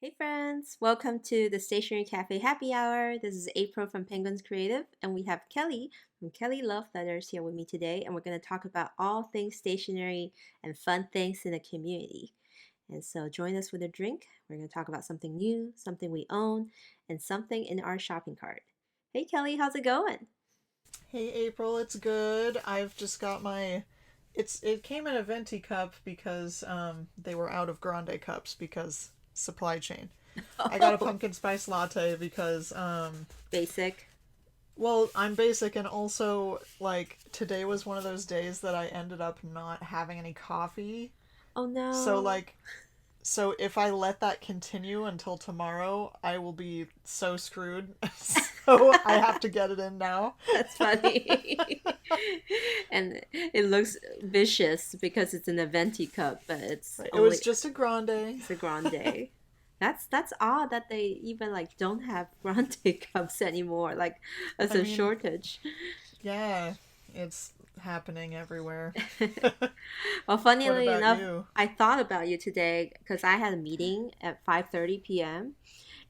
Hey friends, welcome to the Stationery Cafe Happy Hour. This is April from Penguins Creative, and we have Kelly from Kelly Love Letters here with me today, and we're going to talk about all things stationery and fun things in the community. And so join us with a drink. We're going to talk about something new, something we own, and something in our shopping cart. Hey Kelly, how's it going? Hey April, it's good. I've just got my it came in a venti cup because they were out of grande cups because supply chain. I got a Oh, pumpkin spice latte because basic. well, I'm basic and also like today was one of those days that I ended up not having any coffee. Oh So no. like so if I let that continue until tomorrow, I will be so screwed. So I have to get it in now. That's funny. And it looks vicious because it's in a venti cup, but It was just a grande. it's a grande. That's odd that they even like don't have grande cups anymore, like as I a mean, shortage. yeah, it's happening everywhere. Well, What funnily about enough, you? I thought about you today because I had a meeting at 5:30 p.m.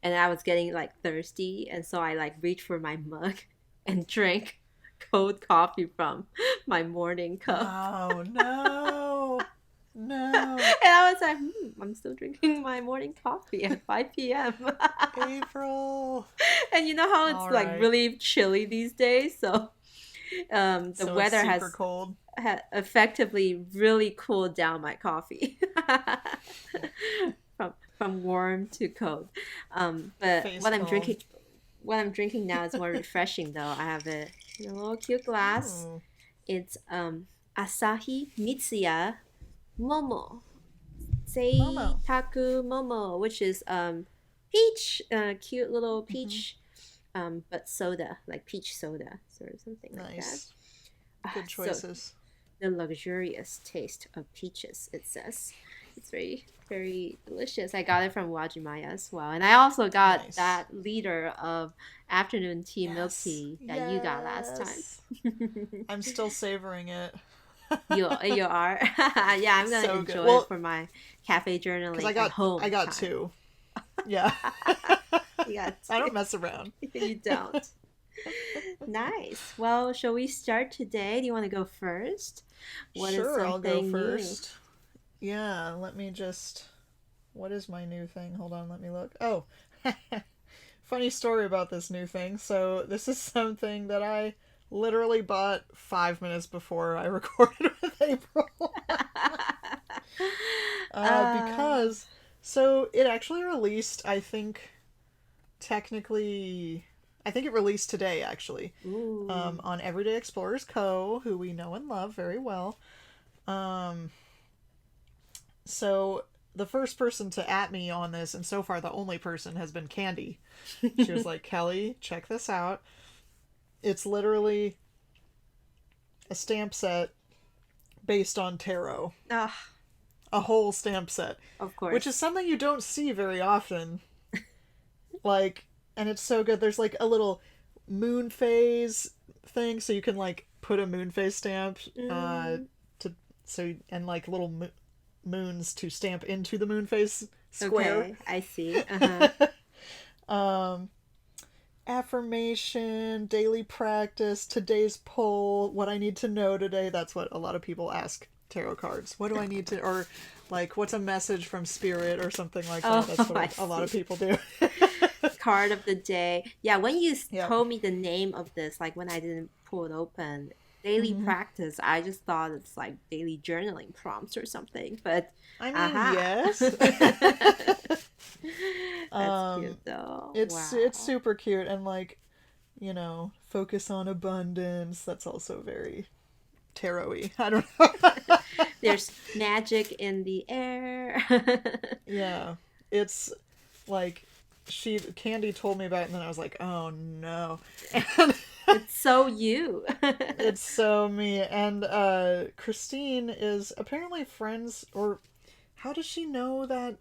and I was getting like thirsty, and so I like reached for my mug and drank cold coffee from my morning cup. Oh, no. No. And I was like, I'm still drinking my morning coffee at 5 p.m. April. And you know how it's All like right. really chilly these days, so the So it's weather super has cold. effectively really cooled down my coffee from warm to cold. But Face palm. what I'm drinking now is more refreshing though. I have it in a little cute glass. Ooh. It's Asahi Mitsuya Momo Momo. Seitaku Momo, which is peach, cute little Hmm. peach, but soda, like peach soda, or something like that. Nice. Ah, Good so choices. the luxurious taste of peaches, it says. It's very, very delicious. I got it from Wajimaya as well. And I also got Nice. that liter of afternoon tea milk Yes. tea that you got last time. Yes. I'm still savoring it. You are? Yeah, I'm gonna So good. enjoy it Well, for my cafe because journaling I at got I home got time. two. Yeah. You got I two. don't mess around. You don't. Nice. Well, shall we start today? Do you want to go first? What is Sure, I'll go something new? first. Yeah, let me just. What is my new thing? Hold on, let me look. Oh, funny story about this new thing. So, this is something that I literally bought 5 minutes before I recorded with April. uh, Because. So, it actually released, I think, technically. I think it released today, actually, ooh. on Everyday Explorers Co., who we know and love very well. Um, So the first person to at me on this, and so far the only person, has been Candy. She was like, Kelly, check this out. It's literally a stamp set based on tarot. Ah, A whole stamp set. of Which is course. something you don't see very often. Like, and it's so good. There's like a little moon phase thing, so you can like put a moon phase stamp Mm, to so and like little moons to stamp into the moon phase square. okay, I see. Uh-huh. um Affirmation, daily practice, today's poll, what I need to know today. That's what a lot of people ask tarot cards. What do I need to, or like, what's a message from spirit or something like that? Oh, That's what I a lot of see. people do. Card of the day. Yeah, when you Yep. told me the name of this, like when I didn't pull it open, daily Hmm. practice, I just thought it's like daily journaling prompts or something. But I mean, aha. yes. That's cute um, though. it's Wow. super cute and like, focus on abundance. That's also very tarot-y. I don't know. There's magic in the air. Yeah, it's like she Candy told me about it, and then I was like, oh no, and It's so you. it's so me. And Christine is apparently friends, or how does she know that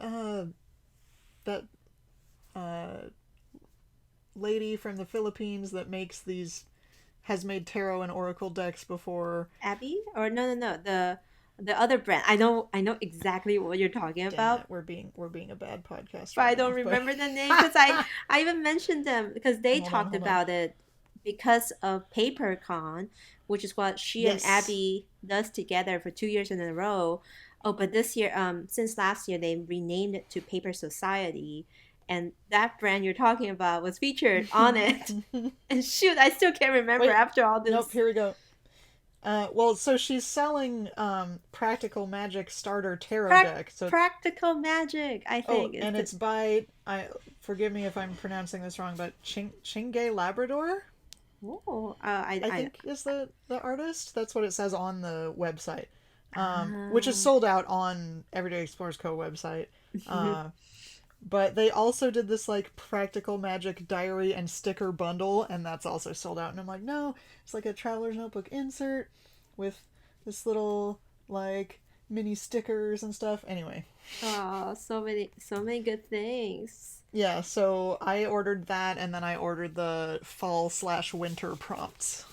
that uh lady from the Philippines that makes these has made tarot and oracle decks before? Abby? Or no, no, no. the other brand. I know exactly what you're talking Dang it, about, we're being a bad podcast but I right don't now. But remember the name because I even mentioned them because they hold on, talked hold on. about it because of PaperCon, which is what she and Yes. Abby does together for 2 years in a row. Oh, but this year, since last year, they renamed it to Paper Society, and that brand you're talking about was featured on it. And shoot, I still can't remember Wait, after all nope. this. Here we go. Well, so she's selling Practical Magic Starter Tarot deck. So Practical Magic, I oh, think is and the. it's by I forgive me if I'm pronouncing this wrong, but Chingay Labrador, Oh, I think is the artist. That's what it says on the website, which is uh, sold out on Everyday Explorers Co. website. Uh, but they also did this like Practical Magic diary and sticker bundle, and that's also sold out. And I'm like, no, it's like a traveler's notebook insert with this little like mini stickers and stuff. Anyway, oh, so many good things. yeah, so I ordered that, and then I ordered the fall/winter prompts.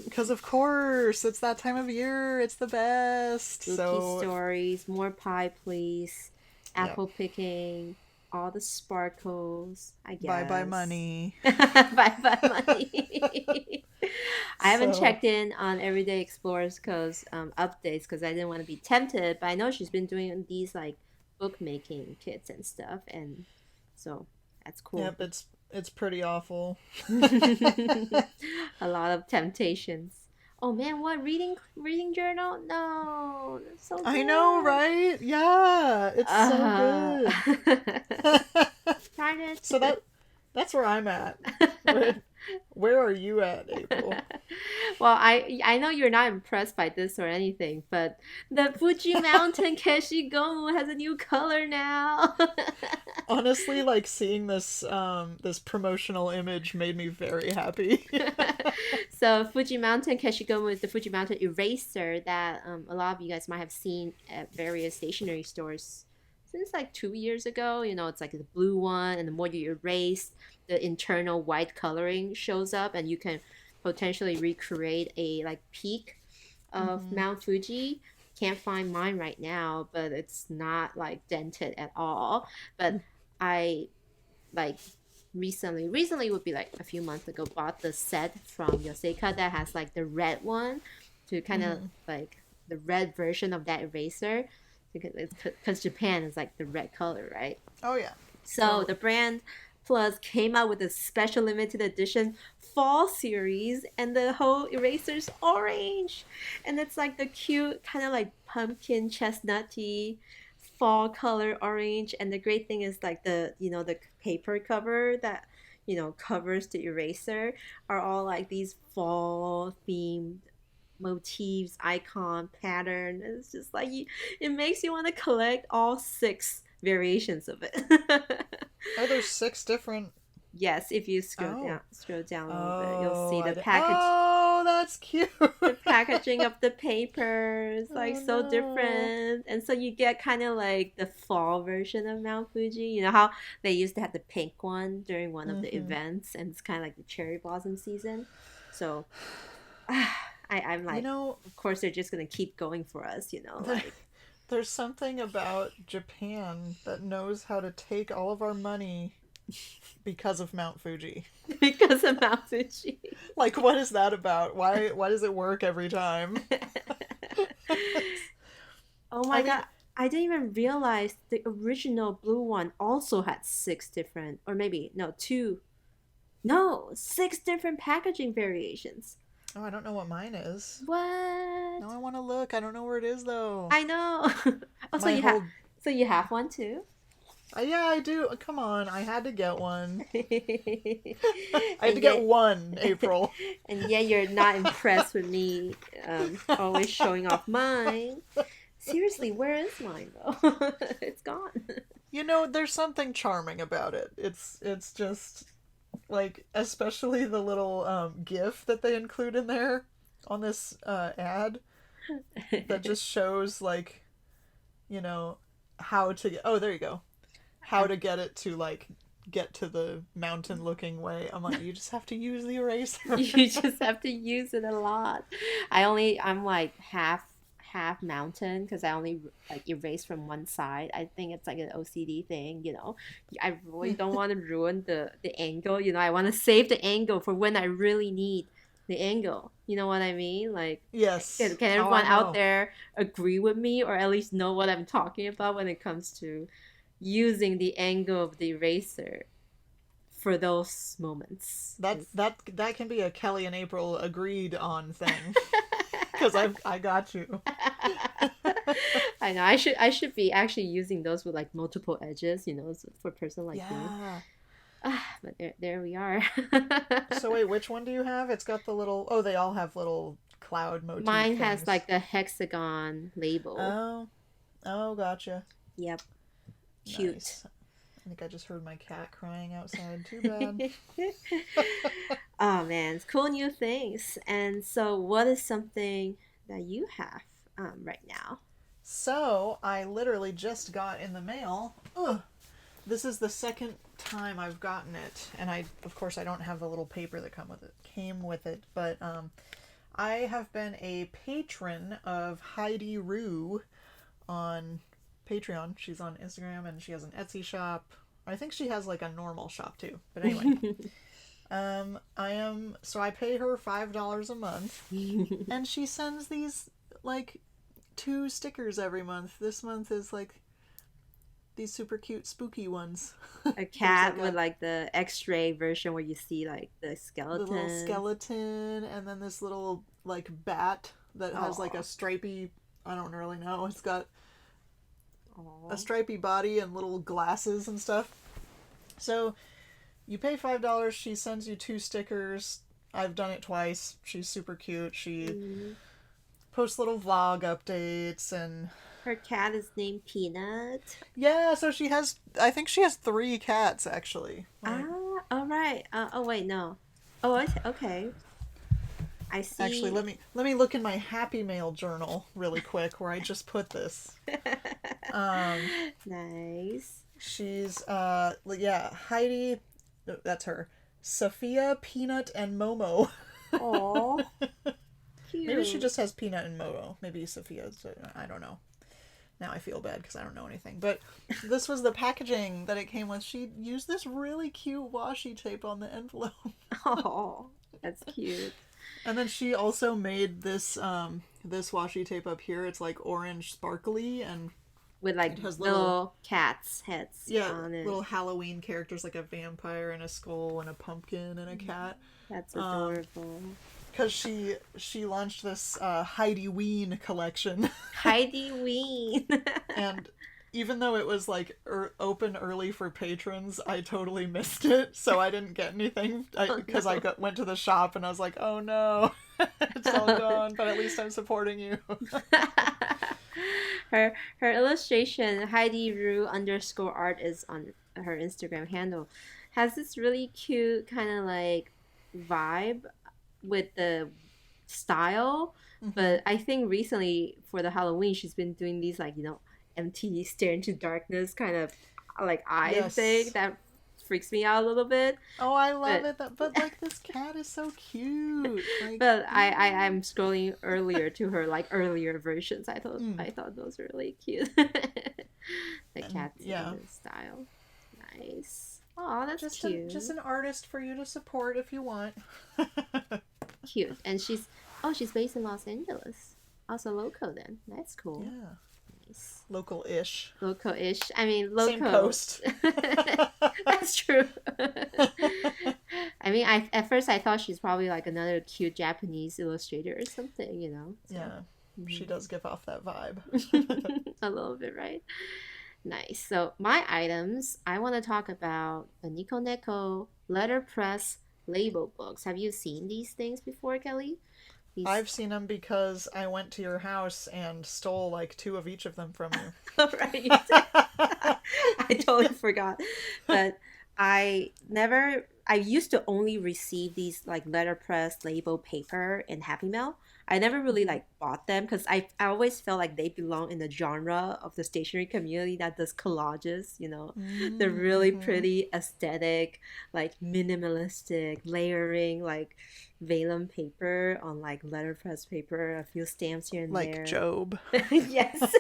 Because, of course, it's that time of year. It's the best. Spooky So, stories, more pie, please. yep. Apple picking, all the sparkles, I Bye bye guess. money. Bye bye money. I haven't So, checked in on Everyday Explorers cause updates because I didn't want to be tempted, but I know she's been doing these like bookmaking kits and stuff, and so that's cool. yep, it's pretty awful. A lot of temptations. Oh man, what reading journal? No, that's so I know, good. right? Yeah, it's so Uh, good. darn it. So that's where I'm at. Where, where are you at, April? Well, I know you're not impressed by this or anything, but the Fuji Mountain Keshigomu has a new color now. Honestly, like seeing this promotional image made me very happy. So Fuji Mountain Keshigomu is the Fuji Mountain eraser that a lot of you guys might have seen at various stationery stores since like 2 years ago. You know, it's like the blue one, and the more you erase, the internal white coloring shows up, and you can potentially recreate a like peak of Hmm. Mount Fuji. Can't find mine right now, but it's not like dented at all. But I like recently would be like a few months ago bought the set from Yoseka that has like the red one to kind of Hmm. like the red version of that eraser because Japan is like the red color, right? Oh yeah, So the totally. brand Plus came out with a special limited edition fall series, and the whole eraser's orange, and it's like the cute kind of like pumpkin chestnutty fall color orange. And the great thing is like the paper cover that covers the eraser are all like these fall themed motifs, icon, pattern. It's just like it makes you want to collect all six variations of it. Oh, there's six different. Yes, if you Oh, scroll down a little bit, you'll oh, see I did. Oh, that's cute. the packaging of the paper is like Oh so no. different. And so you get kind of like the fall version of Mount Fuji. You know how they used to have the pink one during one of the Hmm. events, and it's kind of like the cherry blossom season. So I'm You like, know, of course they're just gonna keep going for us, there, like there's something about Japan that knows how to take all of our money because of Mount Fuji. because of Mount Fuji. Like, what is that about? Why does it work every time? Oh my I mean, god, I didn't even realize the original blue one also had six different, or maybe no, two, no, six different packaging variations. oh, I don't know what mine is. What? Now I want to look. I don't know where it is though. I know. Oh, My whole so you have one too? yeah, I do. Come on, I had to get one. I had to And get yet, one, April. and yet you're not impressed with me always showing off mine. Seriously, where is mine though? It's gone. You know, there's something charming about it. It's just like, especially the little GIF that they include in there on this ad that just shows like, you know, how to get. Oh, there you go. How to get it to like get to the mountain looking way. I'm like, you just have to use the eraser. You just have to use it a lot. I'm like half mountain because I only like erase from one side. I think it's like an OCD thing, you know. I really don't want to ruin the angle, you know. I want to save the angle for when I really need the angle. You know what I mean? Like, Yes. can Oh, everyone I out know. there agree with me or at least know what I'm talking about when it comes to using the angle of the eraser for those moments? That can be a Kelly and April agreed on thing. Because I got you. I know I should be actually using those with like multiple edges, you know, for a person like me. Yeah. But there we are. So wait, which one do you have? It's got the little. Oh, they all have little cloud motif Mine has things. like the hexagon label. Oh, oh, gotcha. Yep, cute. Nice. I think I just heard my cat crying outside. Too bad. Oh man, it's cool new things. And so, what is something that you have right now? So I literally just got in the mail. Ugh. This is the second time I've gotten it, and of course, I don't have the little paper that came with it, but I have been a patron of Heidi Rue on Patreon. She's on Instagram, and she has an Etsy shop. I think she has like a normal shop too. But anyway, I pay her $5 a month, and she sends these like two stickers every month. This month is like these super cute spooky ones. A There's cat like with a like the X-ray version where you see like the little skeleton. skeleton, and then this little like bat that has like a Oh, stripy, I don't really know, it's got a oh. stripy body and little glasses and stuff. So you pay $5, she sends you two stickers. I've done it twice. She's super cute. She Mm. posts little vlog updates, and Her cat is named Peanut. yeah, so I think she has three cats actually. Like, All right. Oh wait, no. Okay. I actually, see. let me look in my Happy Mail journal really quick where I just put this. Um, Nice. she's yeah, Heidi, that's her. Sophia, Peanut, and Momo. Oh, Maybe she cute. just has Peanut and Momo. Maybe Sophia's. I don't know. Now I feel bad because I don't know anything. But this was the packaging that it came with. She used this really cute washi tape on the envelope. Oh, that's cute. And then she also made this washi tape up here. It's like orange sparkly, and With like it has little, little cats' heads yeah, on it. little Halloween characters like a vampire and a skull and a pumpkin and a cat. That's Um, adorable. because she launched this Heidi Ween collection, Heidi Ween. and even though it was like open early for patrons, I totally missed it, so I didn't get anything. Oh Because no. went to the shop and I was like, oh no, it's all gone. But at least I'm supporting you. Her illustration Heidi Rue underscore art is on her Instagram handle. Has this really cute kind of like vibe with the style, Hmm. but I think recently for the Halloween she's been doing these like empty stare into darkness kind of like eye thing Yes. that freaks me out a little bit. Oh, I love But it. But like this cat is so cute. Like, but I'm scrolling earlier to her like earlier versions. mm. I thought those were really cute. The And cats in yeah, the style. Nice. Oh, that's just cute. an artist for you to support if you want. Cute. And she's based in Los Angeles. Also loco then. That's cool. Yeah, Nice. local-ish. Loco-ish. I mean Same loco. coast. That's true. I mean, I at first I thought she's probably like another cute Japanese illustrator or something, you know. So Yeah, she mhm. does give off that vibe. A little bit, right? Nice. So my items, I want to talk about the Niconeco letterpress label books. Have you seen these things before, Kelly? These, I've seen them because I went to your house and stole like two of each of them from you. right? You did. I totally forgot, but I used to only receive these like letterpress label paper in Happy Mail. I never really Mm-hmm. like bought them because I always felt like they belong in the genre of the stationery community that does collages, you know. They're really Mm-hmm. pretty aesthetic, like minimalistic layering, like vellum paper on like letterpress paper, a few stamps here and Like there. Job. Yes.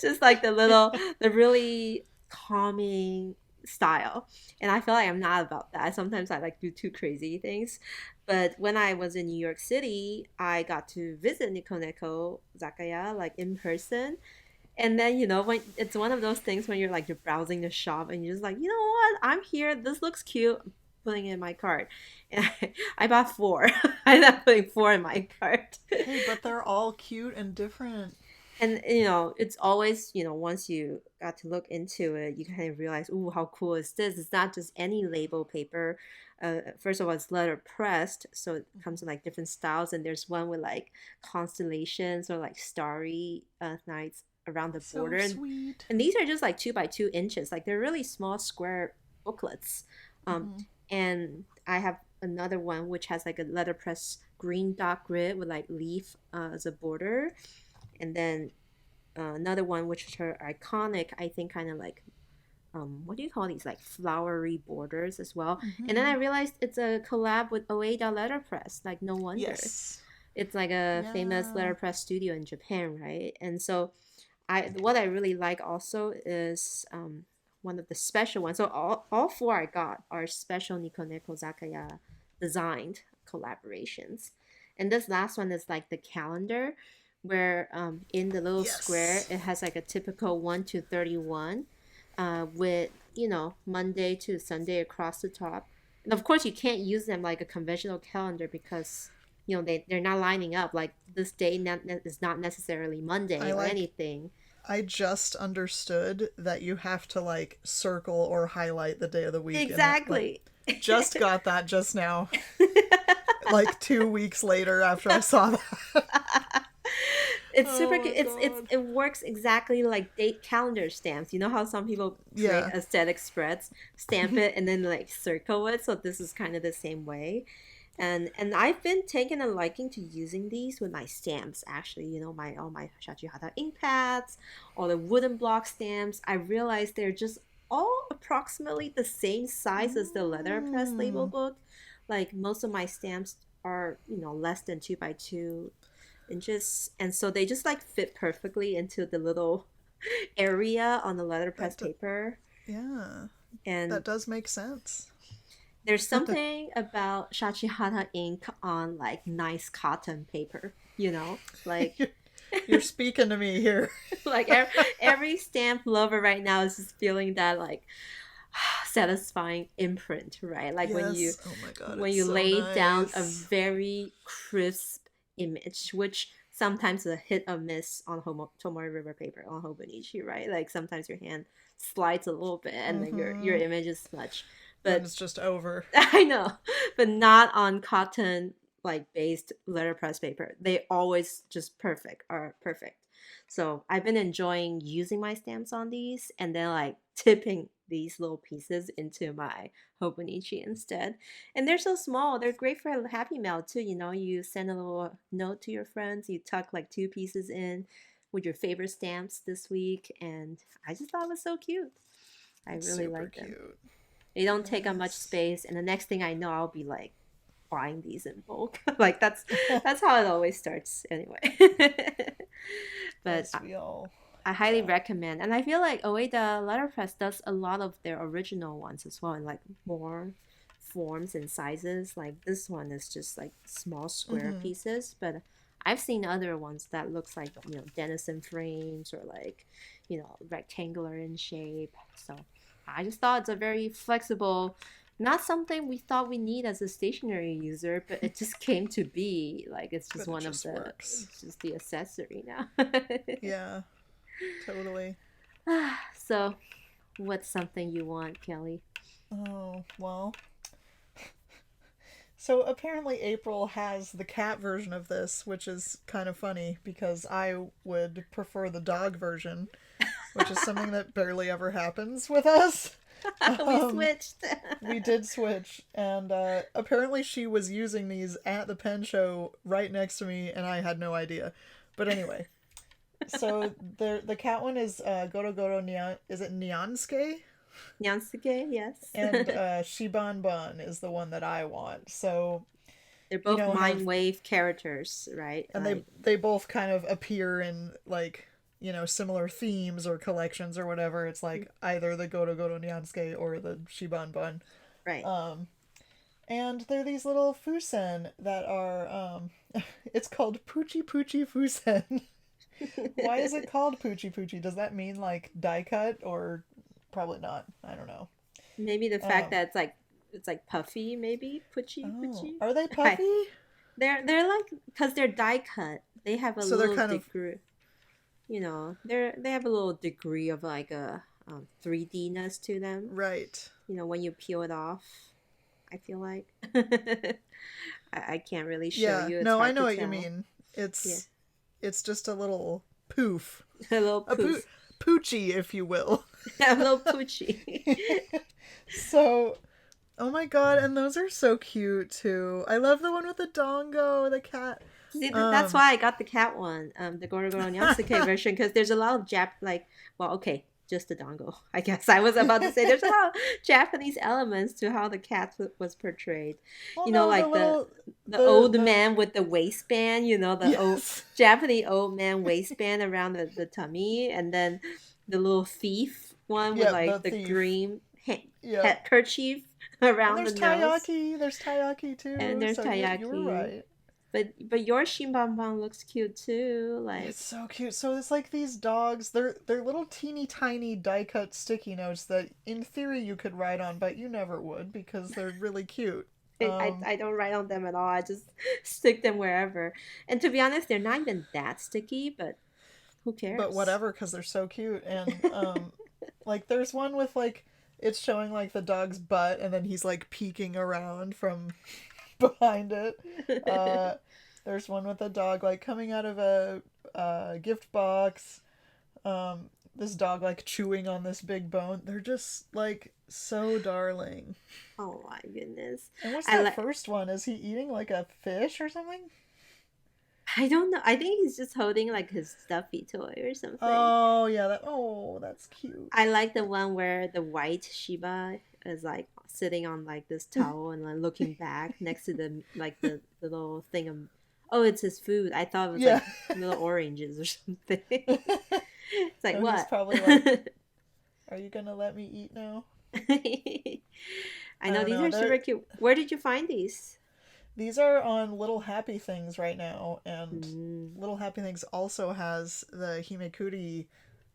Just like the really calming style. And I feel like I'm not about that. Sometimes I like do too crazy things. But when I was in New York City, I got to visit Niconeco Zakaya like in person. And then, when it's one of those things when you're browsing the shop and you're just like, you know what? I'm here. This looks cute. I'm putting it in my cart. And I bought four. I ended up putting four in my cart. Hey, but they're all cute and different. And it's always, once you got to look into it, you kind of realize, ooh, how cool is this? It's not just any label paper. First of all, it's letter pressed, so it comes in like different styles. And there's one with like constellations or like starry nights around the border. So And sweet. these are just like 2 by 2 inches. Like they're really small square booklets. Um, Mm-hmm. and I have another one which has like a letterpress green dot grid with like leaf as a border, and then another one which are iconic, I think, kind of like what do you call these, like flowery borders as well. And then I Mm-hmm. realized it's a collab with Oeda Letterpress. Like, no wonder. Yes. It's like a famous Yeah. letterpress studio in Japan, right? And so what I really like also is one of the special ones. So all four I got are special Nikoneko Zakaya designed collaborations. And this last one is like the calendar, where in the little square Yes. it has like a typical 1 to 31, with Monday to Sunday across the top. And of course you can't use them like a conventional calendar because they're not lining up. Like this day is not necessarily Monday I or like anything. I just understood that you have to like circle or highlight the day of the week in it. Like Exactly. just got that just now. Like 2 weeks later after I saw that. It's super Oh cute. my It's god. it works exactly like date calendar stamps. You know how some people create Yeah. aesthetic spreads, stamp it, and then like circle it. So this is kind of the same way. And I've been taking a liking to using these with my stamps. Actually, my all my Shachihata ink pads, all the wooden block stamps. I realized they're just all approximately the same size as the letterpress label Mm. book. Like most of my stamps are less than 2 by 2 inches, and so they just like fit perfectly into the little area on the letterpress That paper. yeah. And That does make sense. there's something about Shachihara ink on like nice cotton paper, like You're speaking to me here. like every stamp lover right now is just feeling that like satisfying imprint, right? Like when you Yes. Oh my god, when it's you so lay down a nice. very crisp image, which sometimes is a hit or miss on Tomori River paper on Hobonichi, right? Like sometimes your hand slides a little bit and then your Mm-hmm. image is smudged. Then But it's just over. I know, but not on cotton like based letterpress paper. They always just are perfect. So I've been enjoying using my stamps on these and then like tipping these little pieces into my Hobonichi instead. And they're so small. They're great for a happy mail too. You send a little note to your friends, you tuck like 2 pieces in with your favorite stamps this week, and I just thought it was so cute. I really Super like them. cute. They don't take up much Yes. space, and the next thing I know, I'll be like buying these in bulk. Like that's how it always starts anyway. But As we all, I highly yeah. recommend, and I feel like Oeda Letterpress does a lot of their original ones as well, in like more forms and sizes. Like this one is just like small square Mm-hmm. pieces, but I've seen other ones that looks like Denison frames or like rectangular in shape. So I just thought it's a very flexible, not something we thought we need as a stationary user, but it just came to be. Like it's just But it one of just works. it's just the accessory now. Yeah, totally. So, what's something you want, Kelly? Oh, well. So apparently April has the cat version of this, which is kind of funny because I would prefer the dog version, which is something that barely ever happens with us. We Um, switched. we did switch, and apparently she was using these at the pen show right next to me, and I had no idea. But anyway, so the cat one is Goro Goro Nyan. Is it Nyansuke? Nyansuke, yes. And Shiban Bun is the one that I want. So They're you both know mind have wave characters, right? and they both kind of appear in like similar themes or collections or whatever. It's like either the Goro Goro Nyansuke or the Shiban Bun. Right. Um, and they're these little fusen that are it's called Poochie Poochie Fusen. Why is it called Poochie Poochie? Does that mean like die cut or probably not? I don't know. Maybe the fact Um, that it's like puffy, maybe puchy oh, puchy. are they Hi. puffy? They're like because they're die cut. They have a So they're little kind of degree. They have a little degree of like a 3D-ness to them. right. When you peel it off, I feel like I can't really show Yeah, you. It's no, I hard know to what you tell. mean. Yeah, It's just a little poof. a little A poof, poochie, if you will. a little poochy. So, oh my god, and those are so cute too. I love the one with the dongo, the cat. See, that's Um, why I got the cat one, the Goro Goro Nyansuke version, because there's a lot of well, okay, just the dongo, I guess. I was about to say there's a lot of Japanese elements to how the cat was portrayed. well, no, the Like the little the old the man with the waistband, the old yes, Japanese old man waistband around the tummy, and then the little thief one with yeah, the like the thief, green yeah. head kerchief And around the there's nose, taiyaki. There's taiyaki and too. there's So you were taiyaki. right. But your Shinbanban looks cute too. Like It's so cute. So it's like these dogs. They're little teeny tiny die cut sticky notes that in theory you could write on, but you never would because they're really cute. Um, I don't write on them at all. I just stick them wherever. And to be honest, they're not even that sticky, but who but cares? whatever, because they're so cute. And like there's one with like it's showing like the dog's butt, and then he's like peeking around from behind it. Uh, there's one with a dog like coming out of a gift box. This dog like chewing on this big bone. They're just like so darling. Oh my goodness. And what's I that like first one? Is he eating like a fish or something? I don't know. I think he's just holding like his stuffy toy or something. Oh yeah, that's cute. I like the one where the white Shiba is like sitting on like this towel and like looking back next to the little thing of it's his food. I thought it was Yeah. like little oranges or something. It's like No, he's what? probably like, "Are you gonna let me eat now?" I I know don't these know. are super cute. Where did you find these? These are on Little Happy Things right now, and Mm. Little Happy Things also has the Himekuri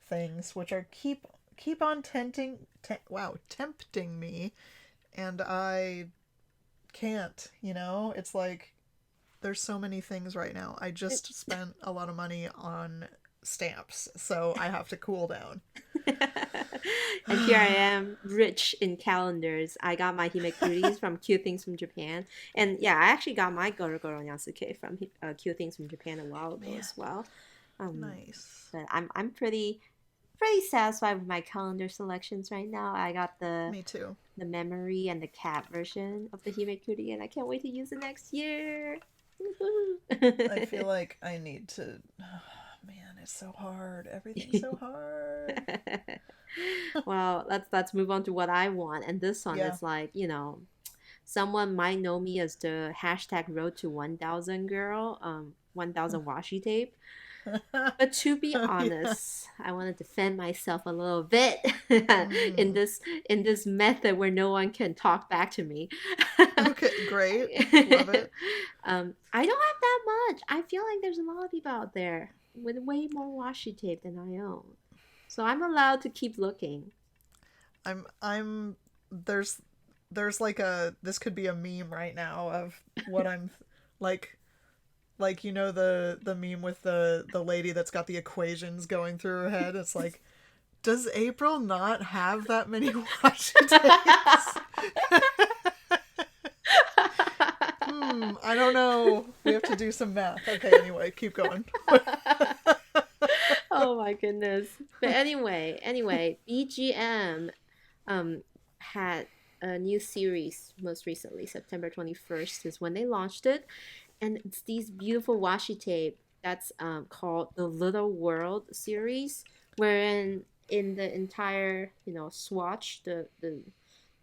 things, which are keep on tempting me, and I can't. It's like there's so many things right now. I just spent a lot of money on stamps, so I have to cool down. And here I am, rich in calendars. I got my himekuris from Cute Things from Japan, and yeah, I actually got my Goro Goro Yasuke from Cute Things from Japan a while ago Man, as well. Um, nice. but I'm pretty satisfied with my calendar selections right now. I got Me too. the memory and the cat version of the himekuri, and I can't wait to use it next year. I feel like I need to. Man, it's so hard. Everything's so hard. Well, let's move on to what I want. And this one Yeah. is like, someone might know me as the hashtag road to 1000 girl, 1000 washi tape. But to be Oh yeah. honest, I want to defend myself a little bit in Mm. this method where no one can talk back to me. Okay, great. Love it. I don't have that much. I feel like there's a lot of people out there with way more washi tape than I own. So I'm allowed to keep looking. I'm there's like a this could be a meme right now of what I'm like the meme with the lady that's got the equations going through her head. It's like, does April not have that many washi tapes? I don't know. We have to do some math. Okay, anyway, keep going. Oh my goodness. But anyway, BGM. had a new series most recently. September 21st is when they launched it, and it's these beautiful washi tape that's called the Little World series, wherein in the entire swatch, the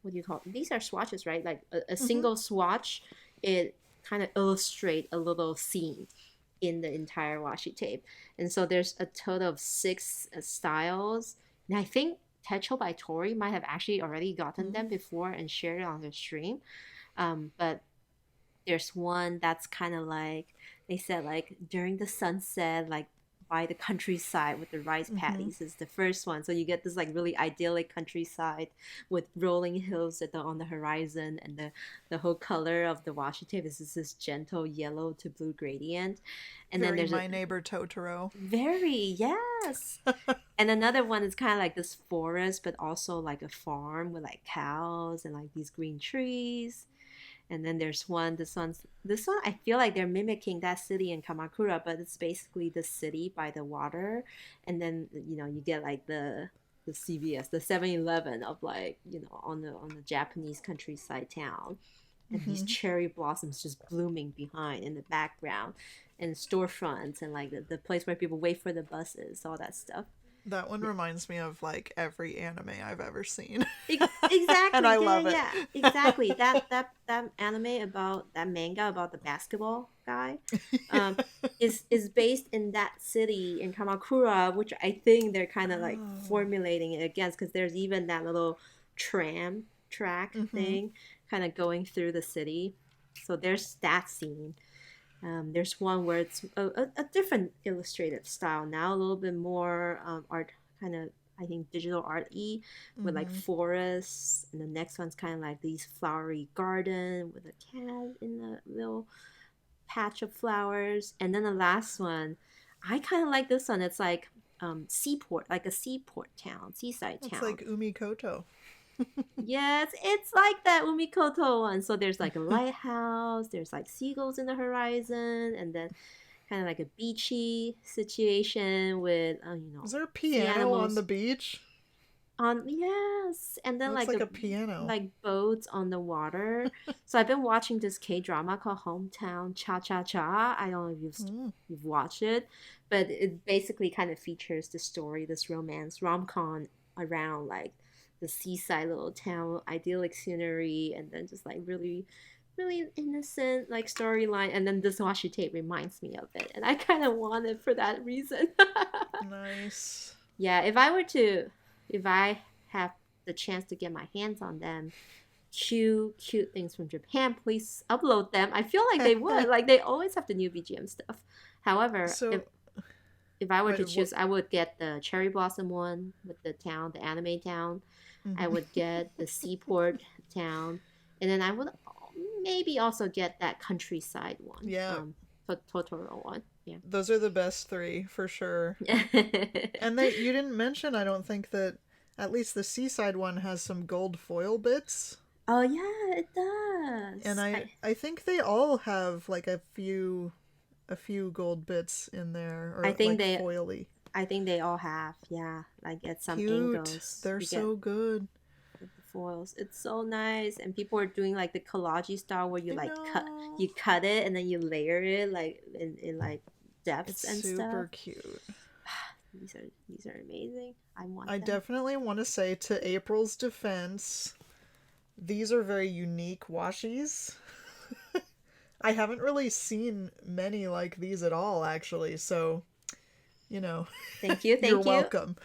what do you call it? These are swatches, right? Like a Mm-hmm. single swatch, it kind of illustrate a little scene in the entire washi tape. And so there's a total of six styles. And I think Techo by Tori might have actually already gotten Mm-hmm. them before and shared it on their stream. But there's one that's kind of like they said like during the sunset, like by the countryside with the rice Mm-hmm. paddies is the first one. So you get this like really idyllic countryside with rolling hills at on the horizon, and the whole color of the washi tape is this gentle yellow to blue gradient. And then Very there's a My Neighbor Totoro. very yes. And another one is kind of like this forest, but also like a farm with like cows and like these green trees. And then there's this one I feel like they're mimicking that city in Kamakura, but it's basically the city by the water. And then you get like the CVS, the 7-Eleven of like, on the Japanese countryside town. And these Mm-hmm. cherry blossoms just blooming behind in the background, and storefronts, and like the place where people wait for the buses, all that stuff. That one reminds me of like every anime I've ever seen. And Exactly. I Yeah, love yeah, it. yeah. Exactly. That anime about that manga about the basketball guy, um, is based in that city in Kamakura, which I think they're kind of like Oh. formulating it against, because there's even that little tram track Mm-hmm. thing kind of going through the city. So there's that scene. There's one where it's a different illustrative style now, a little bit more art, kind of, I think, digital art y, with like Mm-hmm. forests. And the next one's kind of like these flowery garden with a cat in a little patch of flowers. And then the last one, I kind of like this one. It's like seaport, like a seaport town, seaside It's town. like Umikoto. Yes, it's like that Umikoto one. So there's like a lighthouse, there's like seagulls in the horizon, and then kind of like a beachy situation with Is there a sea piano on the animals beach? on. Yes, and It then looks like like a a piano. like boats on the water. So I've been watching this K drama called Hometown Cha Cha Cha. I don't know if Mm. you've watched it, but it basically kind of features the story, this romance rom com around like the seaside little town, idyllic scenery, and then just like really really innocent like storyline. And then this washi tape reminds me of it, and I kind of want it for that reason. Nice. Yeah, if I have the chance to get my hands on them, cute things from Japan, please upload them. I feel like they would. Like they always have the new BGM stuff. However, if So, if I were to wait, what? choose, I would get the cherry blossom one with the town, the anime town. I Mm-hmm. would get the seaport town, and then I would maybe also get that countryside one, Yeah, Totoro one. Yeah. those are the best three for sure. And you didn't mention, I don't think, that at least the seaside one has some gold foil bits. Oh yeah, it And does. I think they all have like a few gold bits in there, I or think like they foily. I think they all have, yeah. Like at some Cute. angles They're you get so good. with the foils. It's so nice, and people are doing like the collage style where you I like know. you cut it and then you layer it like in like It's depths and stuff. super cute. These are amazing. I want I them. definitely want to say, to April's defense, these are very unique washies. I haven't really seen many like these at all, actually, so, you know, Thank you, you're thank you. welcome.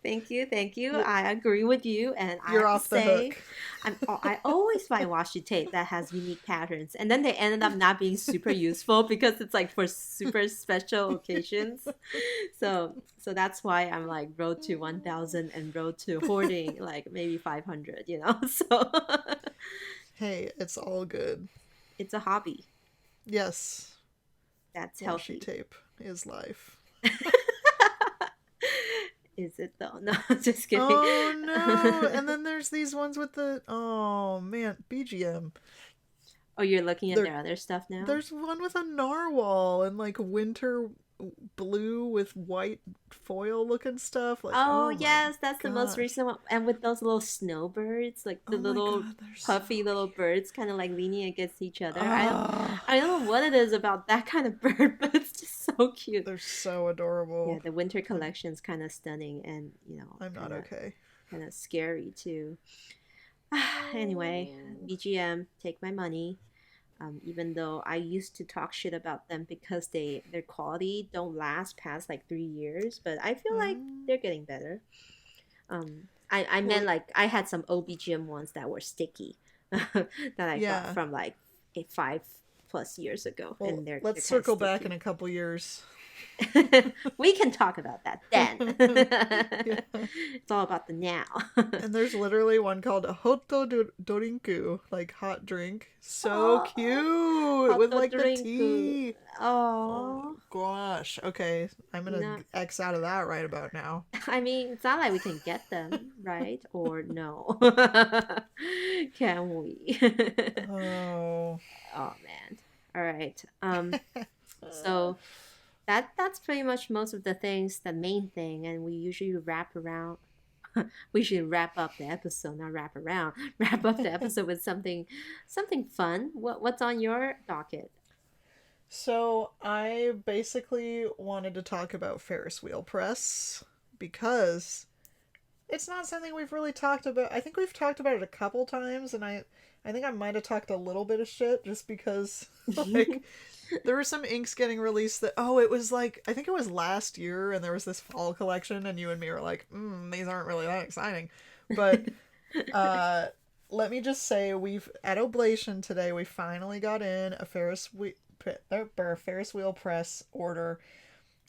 Thank you, thank you. You're, I agree with you, and I you're have to off the say, hook. I always buy washi tape that has unique patterns, and then they ended up not being super useful because it's like for super special occasions. So that's why I'm like road to 1,000 and road to hoarding like maybe 500. So Hey, it's all good. it's a hobby Yes, that's washi healthy. tape is life. Is it though? No, just kidding. Oh no! And then there's these ones with the, oh man, BGM. Oh, you're looking at There, their other stuff now? there's one with a narwhal and like winter. blue with white foil looking stuff. Like, Oh oh my yes, that's the most gosh. recent one. And with those little snowbirds, like the Oh my little god, they're so puffy little cute. birds kind of like leaning against each other. Ah, I don't know what it is about that kind of bird, but it's just so cute. they're so Yeah, adorable. the winter I'm collection is kind of stunning and, I'm not okay. kind of scary too. Anyway, Oh. BGM, take my money. Even though I used to talk shit about them because their quality don't last past like 3 years, but I feel like Um, they're getting better. I meant well, like I had some OBGM ones that were sticky that I got yeah. from like 5+ years ago, Well, and they're let's kind of circle back in sticky. a couple years. We can talk about that then. Yeah. It's all about the now. And there's literally one called a Dorinku, like hot drink. So Oh, cute hot with like the drink. tea. Oh my Oh, gosh. Okay, I'm gonna no. X out of that right about now. I mean, it's not like we can get them, right? Or no. Can we? Oh. Oh man. All right. So that's pretty much most of the things, the main thing, and we usually wrap around. We should wrap up the episode, not wrap around. Wrap up the episode with something fun. What's on your docket? So I basically wanted to talk about Ferris wheel press because it's not something we've really talked about. I think we've talked about it a couple times, and I think I might have talked a little bit of shit just because like there were some inks getting released that it was like I think it was last year, and there was this fall collection, and you and me were like, these aren't really that exciting, but uh. Let me just say, we've at Oblation today. We finally got in a Ferris wheel press order.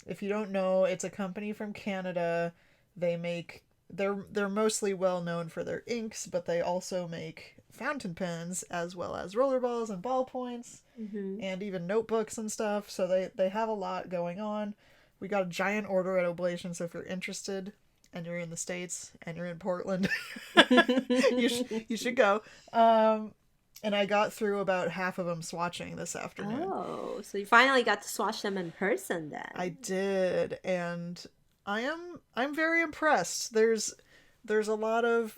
If you don't know, it's a company from Canada. They make they're mostly well known for their inks, but they also make fountain pens as well as rollerballs and ballpoints Hmm. and even notebooks and stuff. So they have a lot going on. We got a giant order at Oblation, so if you're interested and you're in the States and you're in Portland, you should go. And I got through about half of them swatching this afternoon. Oh, so you finally got to swatch them in person I then. did, and I'm very impressed. There's a lot of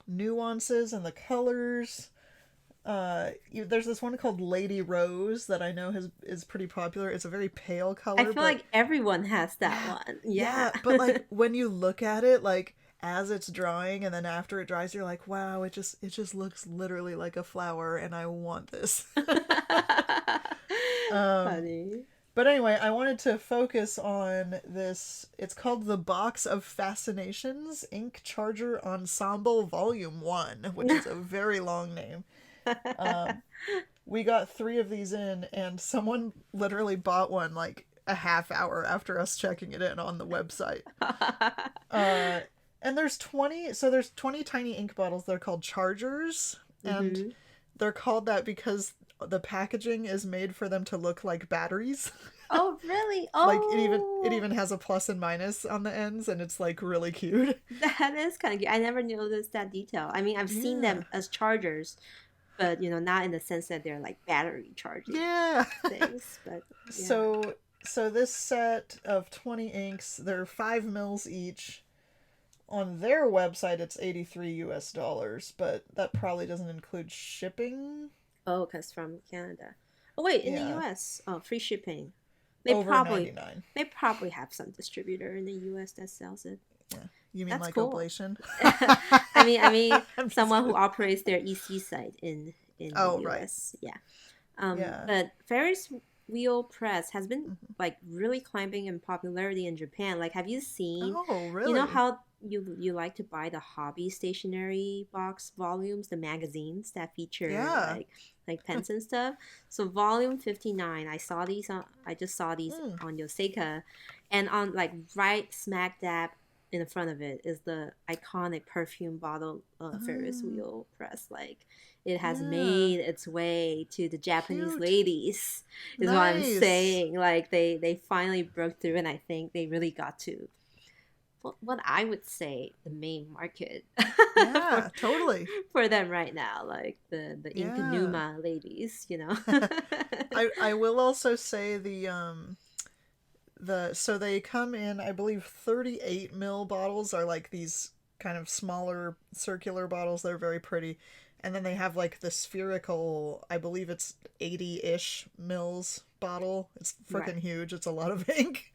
nuances in the colors. There's this one called Lady Rose that I know is pretty popular. It's a very pale I color, feel but like everyone has that yeah, one. Yeah. yeah. But like when you look at it, like as it's drying and then after it dries, you're like, wow, it just looks literally like a flower, and I want this. um, Funny. But anyway, I wanted to focus on this. It's called the Box of Fascinations Ink Charger Ensemble Volume 1, which is a very long name. Um, we got 3 of these in, and someone literally bought one like a half hour after us checking it in on the website. Uh, and there's 20 tiny ink bottles. They're called chargers, and Hmm. they're called that because the packaging is made for them to look like batteries. Oh, really? Like it even Oh, has a plus and minus on the ends, and it's like really cute. that is kind of cute. I never noticed that detail. I mean, I've seen Yeah. them as chargers, but not in the sense that they're like battery charging Yeah. things. But yeah. so so this set of 20 inks, they're 5 mils each. On their website it's 83 US dollars, but that probably doesn't include shipping. Oh, because from Canada. Oh, wait, in the Yeah. US, oh, free shipping. They Over probably 99. they probably have some distributor in the US that sells it. Yeah. You mean That's like cool. Oblation? I mean, I'm just someone who kidding. operates their EC site in the Oh, right. US. Yeah. Yeah. But Ferris wheel press has been Mhm. like really climbing in popularity in Japan. Like, have you seen, Oh, you know really? how you like to buy the hobby stationery box volumes, the magazines that feature Yeah. like pens and stuff. So volume 59, I just saw these Mm. on Yoseka, and on like right smack dab in the front of it is the iconic perfume bottle Ferris Oh, wheel press. Like, it has yeah. made its way to the Japanese Cute. ladies, is what I'm Nice. saying. Like, they finally broke through, and I think they really got to what I would say the main market for Yeah, totally. for them right now, like the Yeah. Inkanuma ladies, you know. I will also say the so they come in, I believe, 38 mil bottles are like these kind of smaller circular bottles. They're very pretty. And then they have like the spherical, I believe it's 80-ish mils bottle. It's Right. freaking huge. It's a lot of ink.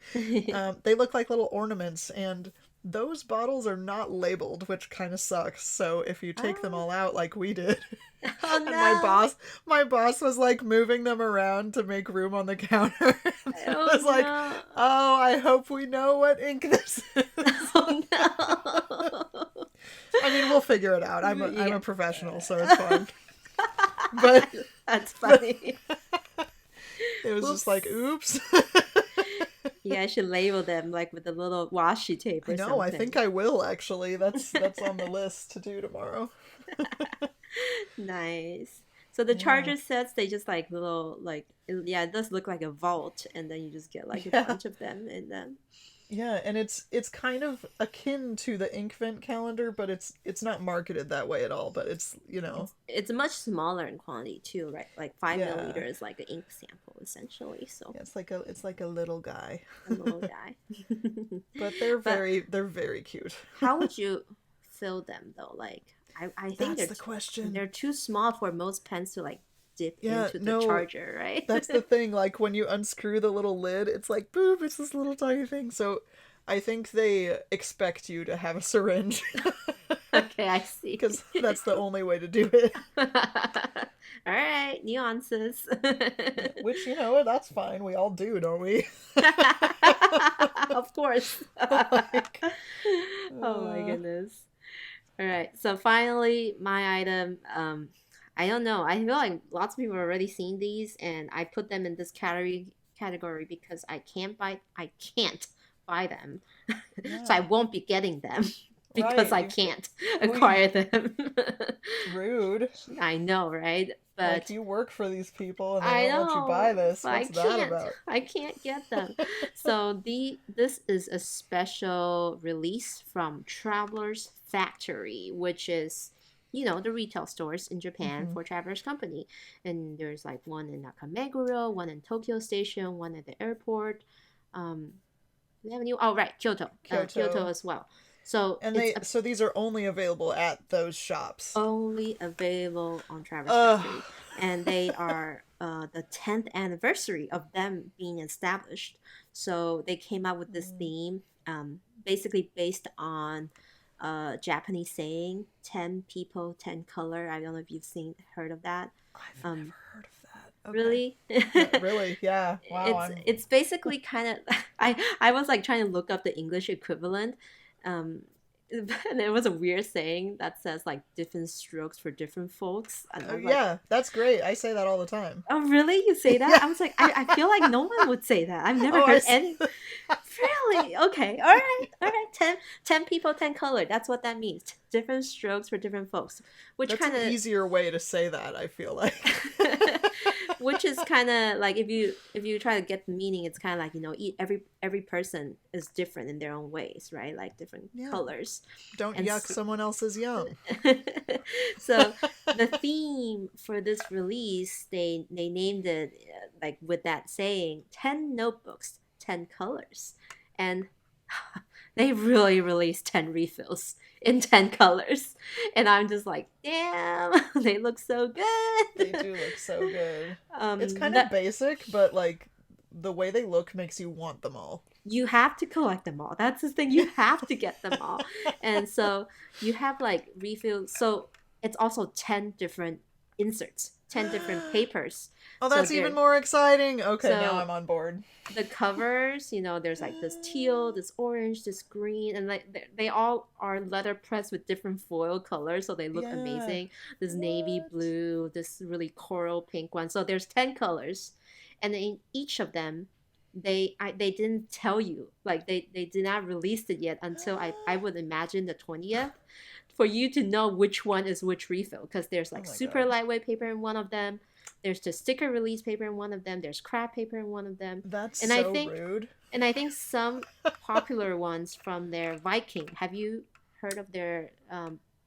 They look like little ornaments, and those bottles are not labeled, which kind of sucks. So if you take them Oh, all out like we did, oh and no. my boss was like moving them around to make room on the counter, and I Oh was like, no. "Oh, I hope we know what ink this is." Oh no. I mean, we'll figure it out. I'm Yeah. a professional, so it's fine. But That's but funny. it was just like, Whoops. oops. You guys should label them like with a little washi tape I or know. I think something. I will actually. That's on the list to do tomorrow. Nice. So the Yeah. charger sets, they just like little like yeah, it does look like a vault, and then you just get like a Yeah. bunch of them in them. Yeah, and it's kind of akin to the ink vent calendar, but it's not marketed that way at all. But It's much smaller in quantity too, right? Like five yeah, milliliters, like an ink sample essentially. So yeah, it's like a little guy, a little guy. but they're But very cute. how would you fill them though? Like I think That's the question. they're too small for most pens to like dip Yeah, into the no, charger, right? that's the thing. Like when you unscrew the little lid, it's like boop, it's this little tiny thing. So I think they expect you to have a syringe Okay, I see. because that's the only way to do it. All right, nuances. Which that's fine. We all do, don't we? Of course. Like, Oh my uh, goodness. All right. So finally, my item. I don't know. I feel like lots of people have already seen these, and I put them in this category because I can't buy them. So I yeah, won't be getting them because right. I You can't we acquire them. rude. I know, right? Like But you work for these people and they I won't let you buy know, this. but I What's that can't. about? I can't get them. So this is a special release from Traveler's Factory, which is, the retail stores in Japan Hmm. for Traveler's Company. And there's like one in Nakameguro, one in Tokyo Station, one at the airport. Um, do they have a new? Oh, right, Kyoto. Kyoto Kyoto. as well. So And it's they so these are only available at those shops. only available on Traverse Ugh. Factory, and they are the 10th anniversary of them being established. So they came out with this theme, basically based on Japanese saying 10 people, 10 color. I don't know if you've heard of that. I've Um, never heard of that. Okay. really? No, really? Yeah. Wow, it's I'm it's basically kind of I was like trying to look up the English equivalent. Um, and it was a weird saying that says like different strokes for different folks, and I was like, yeah, that's great. I say that all the time. oh really, you say that? Yeah. I was like, I feel like no one would say that. I've never Oh, I heard see. any. Really? Okay, all right, 10 people, 10 color, that's what that means. Different strokes for different folks, which That's kind an of easier way to say that, I feel like. which is kind of like if you try to get the meaning, it's kind of like every person is different in their own ways, right? Like different Yeah. colors. Don't And yuck someone else's yum. so the theme for this release, they named it like with that saying, 10 notebooks, 10 colors. And they really released 10 refills in 10 colors, and I'm just like, damn, they look so They good. do look so good. It's kind of That basic, but like the way they look makes you want them all. you have to collect them all. That's the thing, you have to get them all. And so you have like refills, so it's also 10 different inserts, 10 different papers. Oh, So that's even there more exciting. Okay, now so I'm on board. the covers, there's like this teal, this orange, this green, and like they all are letterpress with different foil colors, so they look Yeah. amazing. This navy What? blue, this really coral pink one. So there's 10 colors, and in each of them, they didn't tell you, like they did not release it yet until I would imagine the 20th, for you to know which one is which refill, because there's Oh like my super god. lightweight paper in one of them, There's the sticker release paper in one of them. There's craft paper in one of them. That's And I so think rude. and I think some popular ones from their Viking. Have you heard of their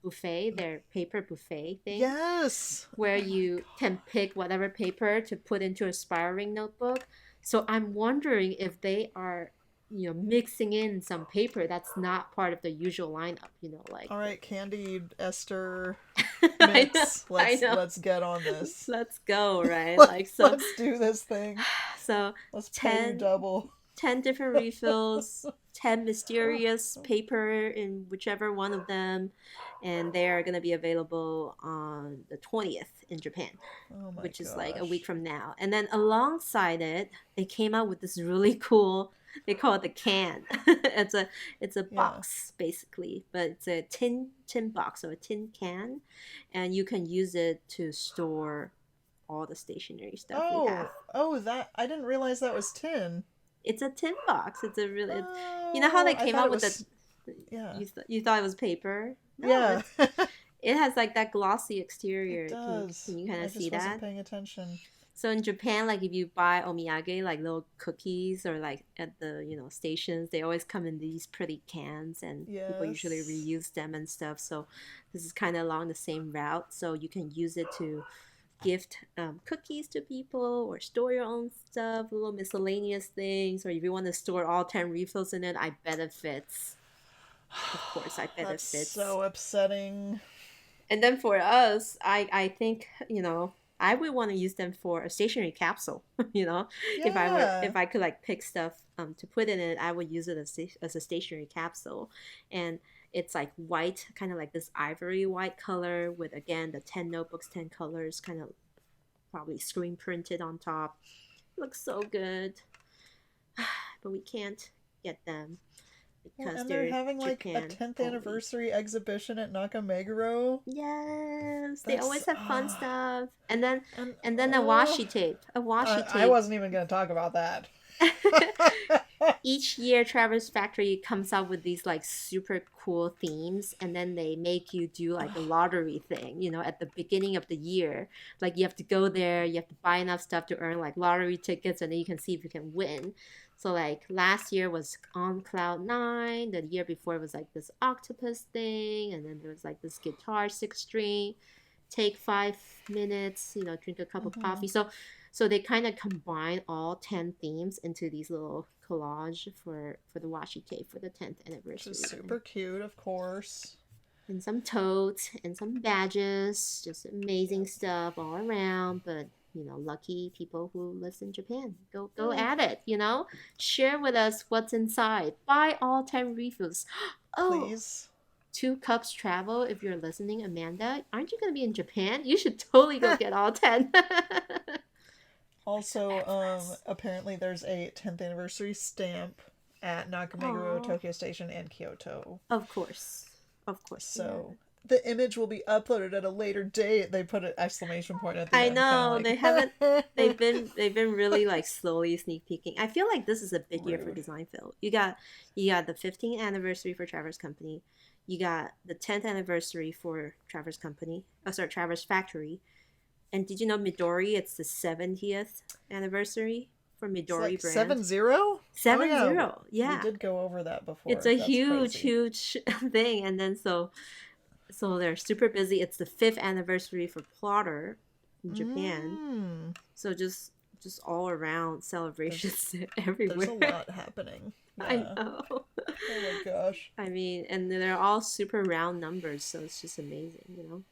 buffet, their paper buffet thing? Yes. Where Oh my you can pick whatever paper to put into a spiraling notebook. So I'm wondering if they are, mixing in some paper that's not part of the usual lineup, like All right, Candied Esther I know, mix. I Let's know. let's get on this. Let's go, right? Like Let's do this thing. so Let's pay you 10 double. 10 different refills, 10 mysterious paper in whichever one of them, and they are going to be available on the 20th in Japan, Oh my which is like a week gosh. from now. And then alongside it, they came out with this really cool, they call it the can. It's a Yeah. box basically, but it's a tin box or a tin can, and you can use it to store all the stationery stuff we have. Oh, that I didn't realize that was tin. It's a tin box. It's a really, you know how Oh, they I came thought out it with the, was yeah. you thought it was paper? No, Yeah. it has like that glossy It exterior. does. Can you kind I of see just wasn't that? paying attention. So in Japan, like if you buy omiyage, like little cookies or like at the, stations, they always come in these pretty cans and people usually Yes. reuse them and stuff. So this is kind of along the same route. So you can use it to gift cookies to people or store your own stuff, little miscellaneous things, or if you want to store all 10 refills in it, I bet it fits. Of course, I bet it That's fits. so upsetting. And then for us, I think, I would want to use them for a stationary capsule. Yeah. If I could like pick stuff to put in it, I would use it as a stationary capsule. And it's like white, kind of like this ivory white color with again the 10 notebooks, 10 colors, kind of probably screen printed on top. Looks so good. But we can't get them Well, because and they're they're having like a Japan 10th only. anniversary exhibition at Nakameguro. Yes, they That's always have fun stuff. And then and a washi tape. A I, washi I tape. wasn't even going to talk about that. Each year Traverse Factory comes out with these like super cool themes, and then they make you do like a lottery thing, at the beginning of the year. Like you have to go there, you have to buy enough stuff to earn like lottery tickets, and then you can see if you can win. So like last year was on Cloud 9, the year before was like this octopus thing, and then there was like this guitar 6 string, take 5 minutes, drink a cup of Hmm. coffee. So they kind of combine all 10 themes into these little collage for the washi tape for the 10th Which is anniversary. super cute, of course. And some totes and some badges, just amazing Yep. stuff all around. But lucky people who lives in Japan, go Oh, at it. Share with us what's inside. Buy all 10 refills. Oh, please. 2 cups travel. If you're listening, Amanda, aren't you gonna be in Japan? You should totally go get all 10. Also, Fabulous. apparently there's a 10th anniversary stamp at Nakameguro Oh, Tokyo Station and Kyoto. of course. Of course, yeah. So the image will be uploaded at a later date. They put an exclamation point at the I end, kind know they haven't. of like They've been really like slowly sneak peeking. I feel like this is a big year for rude. Design Phil. You got the 15th anniversary for Traverse Company. You got the 10th anniversary for Traverse Company. Oh, sorry, Traverse Factory. And did you know Midori? It's the 70th anniversary for It's Midori like brand. 7-0. Oh Seven yeah, zero. we Yeah, did go over that it's before. a That's huge, crazy. huge thing. And then so they're super busy. It's the 5th anniversary for Plotter in Japan. Mm, So just all around there's celebrations there's everywhere. a lot happening. I Yeah. know. Oh my gosh. I mean, and they're all super round numbers, so it's just amazing.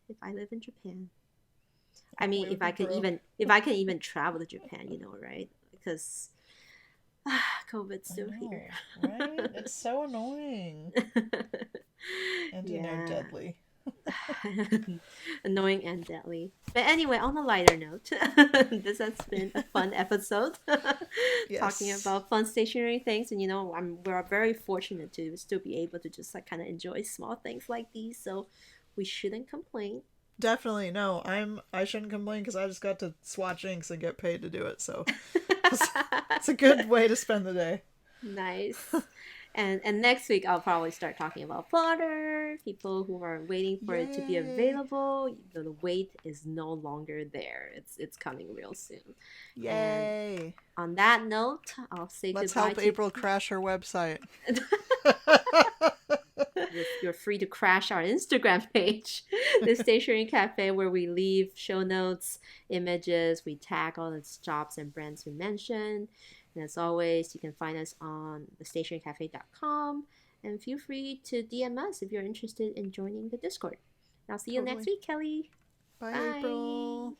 If I live in Japan. I mean, We would be broke. if I can even travel to Japan, right? Because COVID's I still here. know, right? It's so annoying and Yeah. deadly. Annoying and deadly. But anyway, on a lighter note, this has been a fun episode talking Yes. about fun stationary things. And we're very fortunate to still be able to just like kind of enjoy small things like these. So we shouldn't complain. Definitely no. I shouldn't complain because I just got to swatch inks and get paid to do it. So it's a good way to spend the day. Nice. And next week I'll probably start talking about Flutter, people who are waiting for it to be Yay! available. The wait is no longer there. It's coming real soon. And Yay! on that note, I'll say Let's goodbye help to April crash her website. you're free to crash our Instagram page, the Stationery Cafe, where we leave show notes, images, we tag all the shops and brands we mentioned. And as always, you can find us on thestationerycafe.com and feel free to DM us if you're interested in joining the Discord. And I'll see you next Totally. week, Kelly. Bye, Bye. April.